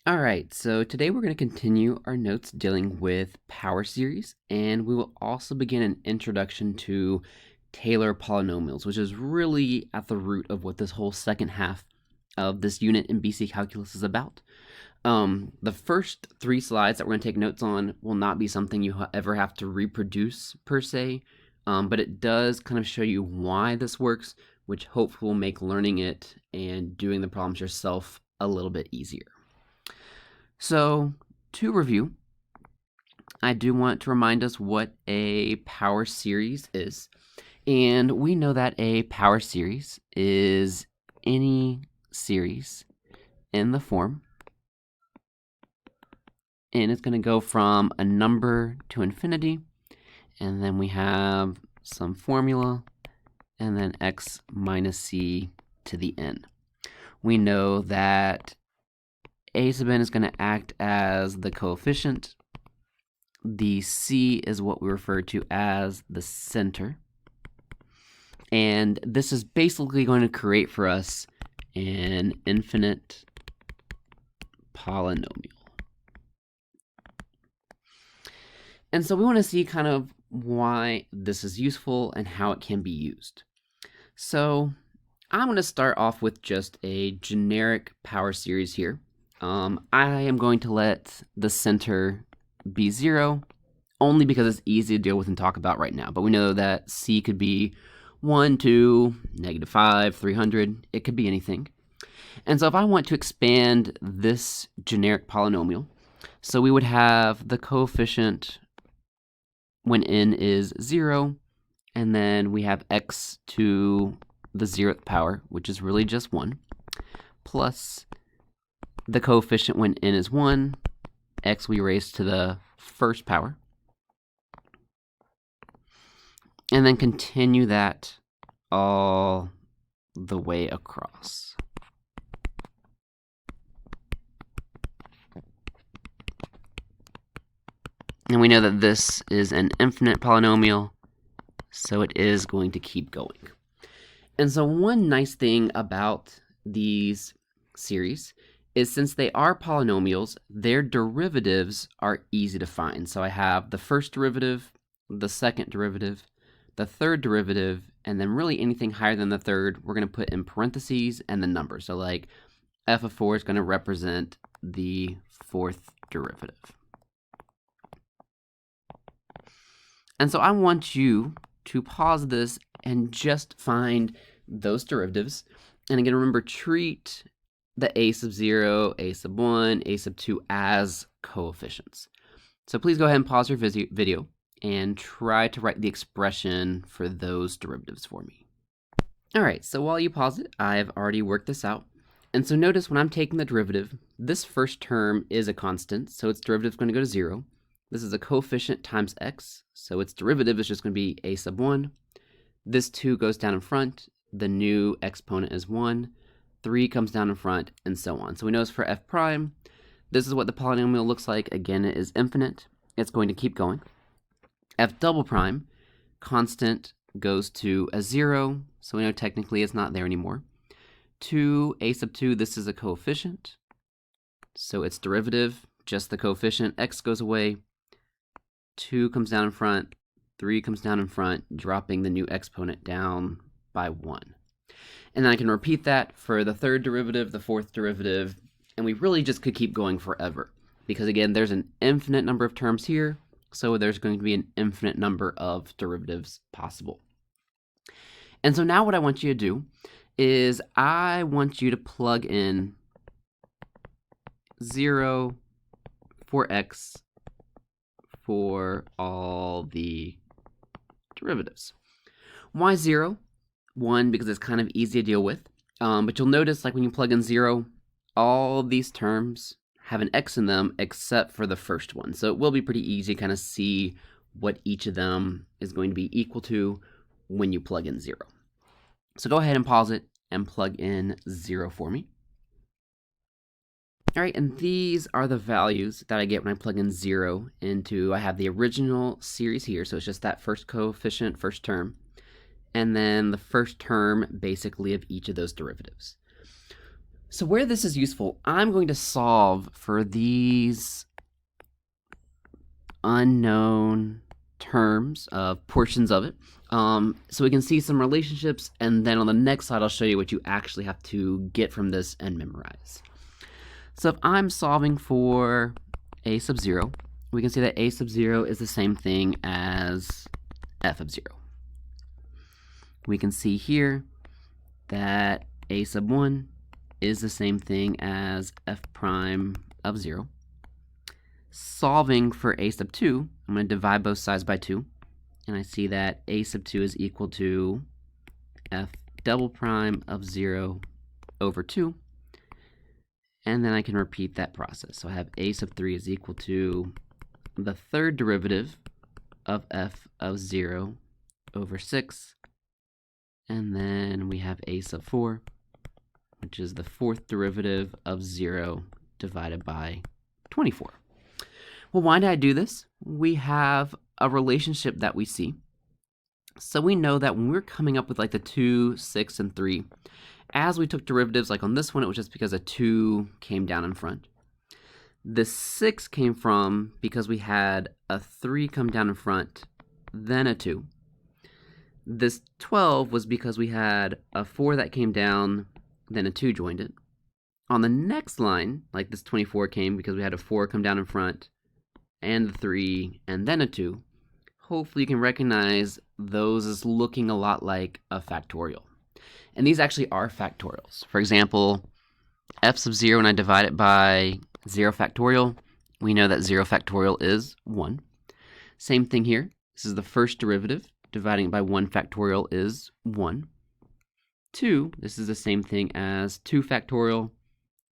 All right, so today we're going to continue our notes dealing with power series, and we will also begin an introduction to Taylor polynomials, which is really at the root of what this whole second half of this unit in BC Calculus is about. The first 3 slides that we're going to take notes on will not be something you ever have to reproduce per se, but it does kind of show you why this works, which hopefully will make learning it and doing the problems yourself a little bit easier. So, to review, I do want to remind us what a power series is. And we know that a power series is any series in the form, and it's going to go from a number to infinity, and then we have some formula, and then x minus c to the n. We know that a sub n is going to act as the coefficient. The c is what we refer to as the center. And this is basically going to create for us an infinite polynomial. And so we want to see kind of why this is useful and how it can be used. So I'm going to start off with just a generic power series here. I am going to let the center be 0, only because it's easy to deal with and talk about right now. But we know that c could be 1, 2, -5, 300. It could be anything. And so if I want to expand this generic polynomial, so we would have the coefficient when n is 0, and then we have x to the 0th power, which is really just 1, plus the coefficient when n is 1, x we raise to the 1st power, and then continue that all the way across. And we know that this is an infinite polynomial, so it is going to keep going. And so one nice thing about these series is since they are polynomials, their derivatives are easy to find. So I have the first derivative, the second derivative, the third derivative, and then really anything higher than the third, we're going to put in parentheses and the number. So like f of 4 is going to represent the 4th derivative. And so I want you to pause this and just find those derivatives. And again, remember, treat the a sub 0, a sub 1, a sub 2 as coefficients. So please go ahead and pause your video and try to write the expression for those derivatives for me. All right, so while you pause it, I've already worked this out. And so notice when I'm taking the derivative, this first term is a constant, so its derivative is going to go to 0. This is a coefficient times x, so its derivative is just going to be a sub 1. This 2 goes down in front, the new exponent is 1, 3 comes down in front, and so on. So we notice for f prime, this is what the polynomial looks like. Again, it is infinite. It's going to keep going. F double prime, constant goes to a 0, so we know technically it's not there anymore. 2, a sub 2, this is a coefficient, so its derivative, just the coefficient, x goes away, 2 comes down in front, 3 comes down in front, dropping the new exponent down by 1. And then I can repeat that for the third derivative, the fourth derivative, and we really just could keep going forever. Because again, there's an infinite number of terms here, so there's going to be an infinite number of derivatives possible. And so now what I want you to do is I want you to plug in 0 for x for all the derivatives. Why 0? 1, because it's kind of easy to deal with. But you'll notice, like when you plug in 0, all these terms have an x in them except for the first one. So it will be pretty easy to kind of see what each of them is going to be equal to when you plug in 0. So go ahead and pause it and plug in 0 for me. All right, and these are the values that I get when I plug in 0 into, I have the original series here, so it's just that first coefficient, first term, and then the first term basically of each of those derivatives. So where this is useful, I'm going to solve for these unknown terms of portions of it. So we can see some relationships, and then on the next slide I'll show you what you actually have to get from this and memorize. So if I'm solving for a sub 0, we can see that a sub 0 is the same thing as f of 0. We can see here that a sub 1 is the same thing as f prime of 0. Solving for a sub 2, I'm going to divide both sides by 2, and I see that a sub 2 is equal to f double prime of 0 over 2, and then I can repeat that process. So I have a sub 3 is equal to the third derivative of f of 0 over 6, and then we have a sub 4, which is the fourth derivative of 0 divided by 24. Well, why did I do this? We have a relationship that we see. So we know that when we're coming up with like the 2, 6, and 3, as we took derivatives, like on this one, it was just because a 2 came down in front. The 6 came from because we had a 3 come down in front, then a 2. This 12 was because we had a 4 that came down, then a 2 joined it. On the next line, like this 24 came because we had a 4 come down in front, and the 3, and then a 2. Hopefully you can recognize those as looking a lot like a factorial. And these actually are factorials. For example, f sub 0, when I divide it by 0 factorial, we know that 0 factorial is 1. Same thing here. This is the first derivative. Dividing it by 1 factorial is 1. 2, this is the same thing as 2 factorial.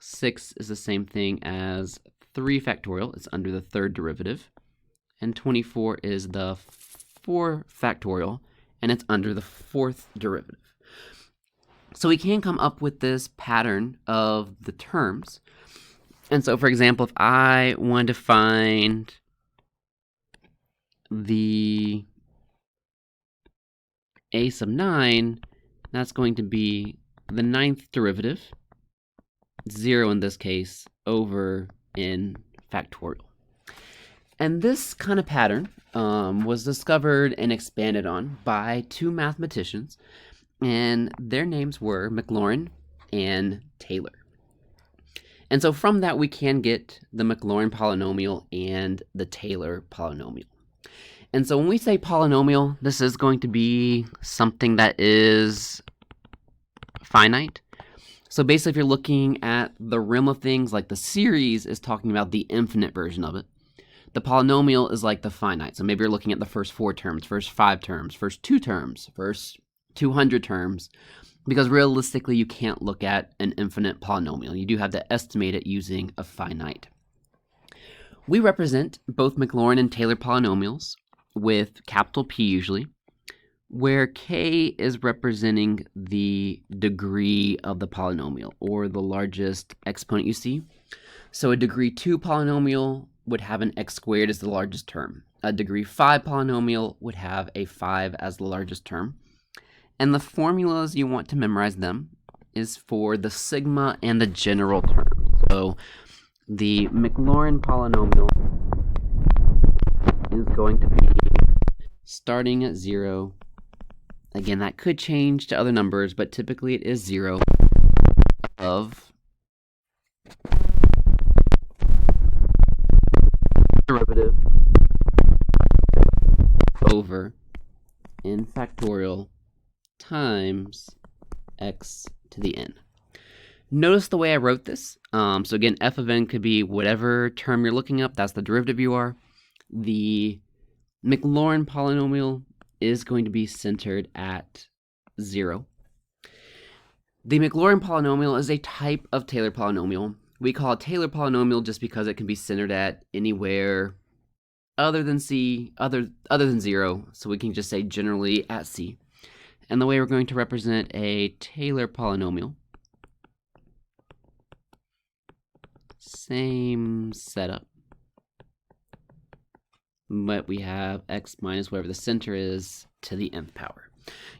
6 is the same thing as 3 factorial. It's under the third derivative. And 24 is the 4 factorial, and it's under the fourth derivative. So we can come up with this pattern of the terms. And so, for example, if I wanted to find the a sub 9, that's going to be the ninth derivative, 0 in this case, over in factorial. And this kind of pattern was discovered and expanded on by two mathematicians, and their names were Maclaurin and Taylor. And so from that we can get the Maclaurin polynomial and the Taylor polynomial. And so when we say polynomial, this is going to be something that is finite. So basically, if you're looking at the realm of things, like the series is talking about the infinite version of it. The polynomial is like the finite. So maybe you're looking at the first 4 terms, first 5 terms, first 2 terms, first 200 terms, because realistically you can't look at an infinite polynomial. You do have to estimate it using a finite. We represent both Maclaurin and Taylor polynomials with capital P usually, where K is representing the degree of the polynomial, or the largest exponent you see. So a degree 2 polynomial would have an x squared as the largest term. A degree 5 polynomial would have a 5 as the largest term. And the formulas you want to memorize them is for the sigma and the general term. So the Maclaurin polynomial is going to be starting at 0. Again, that could change to other numbers, but typically it is 0 of derivative over n factorial times x to the n. Notice the way I wrote this. So again, f of n could be whatever term you're looking up. That's the derivative you are. The Maclaurin polynomial is going to be centered at 0. The Maclaurin polynomial is a type of Taylor polynomial. We call it Taylor polynomial just because it can be centered at anywhere other than C, other than 0. So we can just say generally at C. And the way we're going to represent a Taylor polynomial, same setup, but we have x minus whatever the center is to the nth power.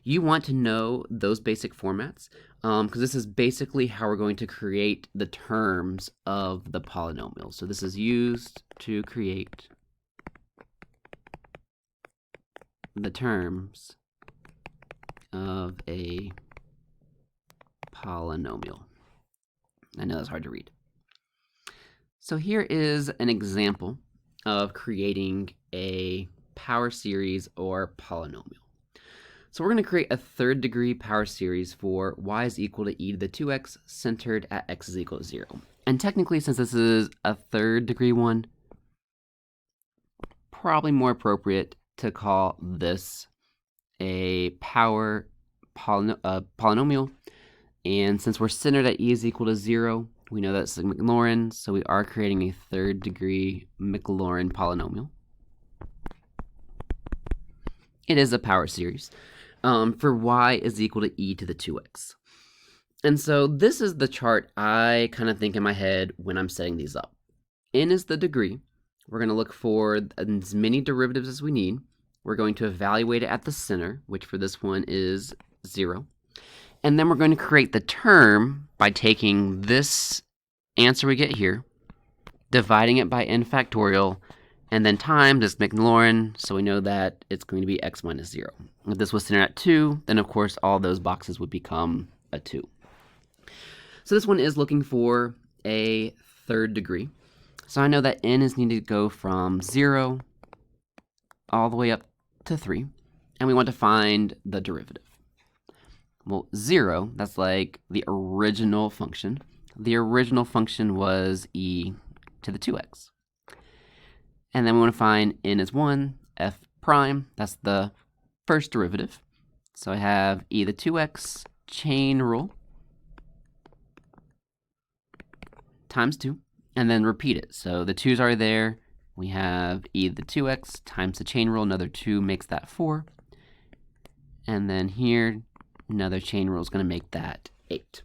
You want to know those basic formats because this is basically how we're going to create the terms of the polynomial. So this is used to create the terms of a polynomial. I know that's hard to read. So here is an example of creating a power series or polynomial. So we're going to create a third degree power series for y is equal to e to the 2x centered at x is equal to 0. And technically, since this is a third degree one, probably more appropriate to call this a power polynomial. And since we're centered at e is equal to 0, we know that's Maclaurin, so we are creating a third degree Maclaurin polynomial. It is a power series for y is equal to e to the 2x. And so this is the chart I kind of think in my head when I'm setting these up. N is the degree. We're going to look for as many derivatives as we need. We're going to evaluate it at the center, which for this one is 0. And then we're going to create the term by taking this answer we get here, dividing it by n factorial, and then times this Maclaurin, so we know that it's going to be x minus 0. If this was centered at 2, then of course all those boxes would become a 2. So this one is looking for a third degree. So I know that n is needed to go from 0 all the way up to 3, and we want to find the derivative. Well, 0, that's like the original function. The original function was e to the 2x. And then we want to find n is 1, f prime, that's the first derivative. So I have e to the 2x chain rule times 2, and then repeat it. So the 2's are there. We have e to the 2x times the chain rule, another 2 makes that 4. And then here, another chain rule is going to make that 8.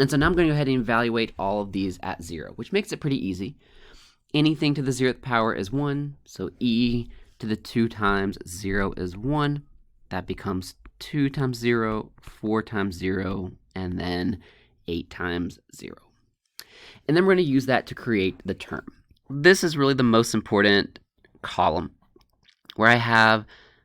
And so now I'm going to go ahead and evaluate all of these at 0, which makes it pretty easy. Anything to the 0th power is 1, so e to the 2 times 0 is 1. That becomes 2 times 0, 4 times 0, and then 8 times 0. And then we're going to use that to create the term. This is really the most important column, where I have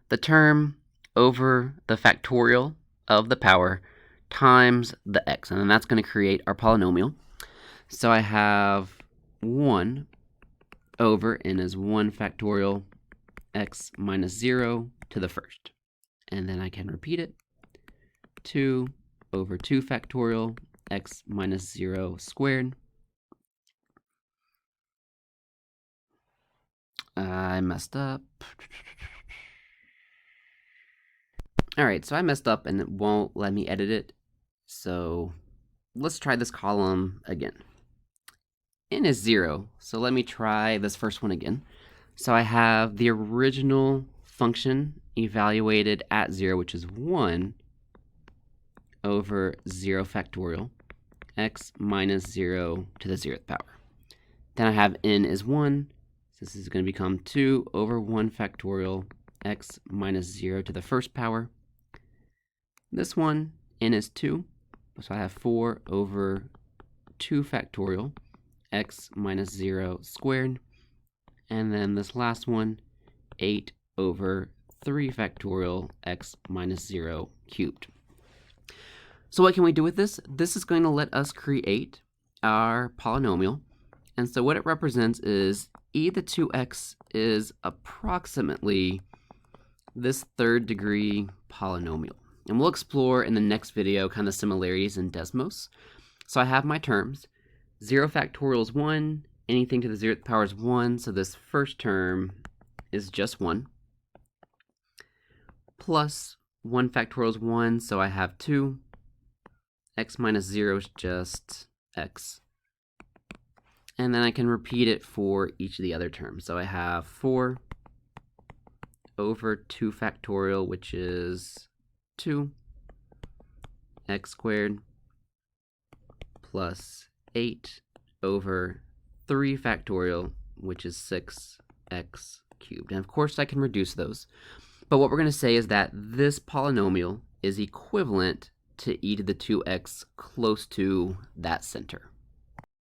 the term over the factorial of the power times the x, and then that's going to create our polynomial. So I have 1 over n is 1 factorial x minus 0 to the first. And then I can repeat it. 2 over 2 factorial x minus 0 squared. I messed up. Alright, so I messed up and it won't let me edit it. So let's try this column again. N is 0, so let me try this first one again. So I have the original function evaluated at 0, which is 1 over 0 factorial x minus 0 to the 0th power. Then I have n is 1, so this is going to become 2 over 1 factorial x minus 0 to the first power. This one, n is 2, so I have 4 over 2 factorial x minus 0 squared. And then this last one, 8 over 3 factorial x minus 0 cubed. So what can we do with this? This is going to let us create our polynomial. And so what it represents is e to the 2x is approximately this third degree polynomial. And we'll explore in the next video kind of similarities in Desmos. So I have my terms. 0 factorial is 1. Anything to the 0th power is 1. So this first term is just 1. Plus 1 factorial is 1. So I have 2. X minus 0 is just x. And then I can repeat it for each of the other terms. So I have 4 over 2 factorial, which is 2, x squared, plus 8 over 3 factorial, which is 6x cubed. And of course I can reduce those. But what we're going to say is that this polynomial is equivalent to e to the 2x close to that center.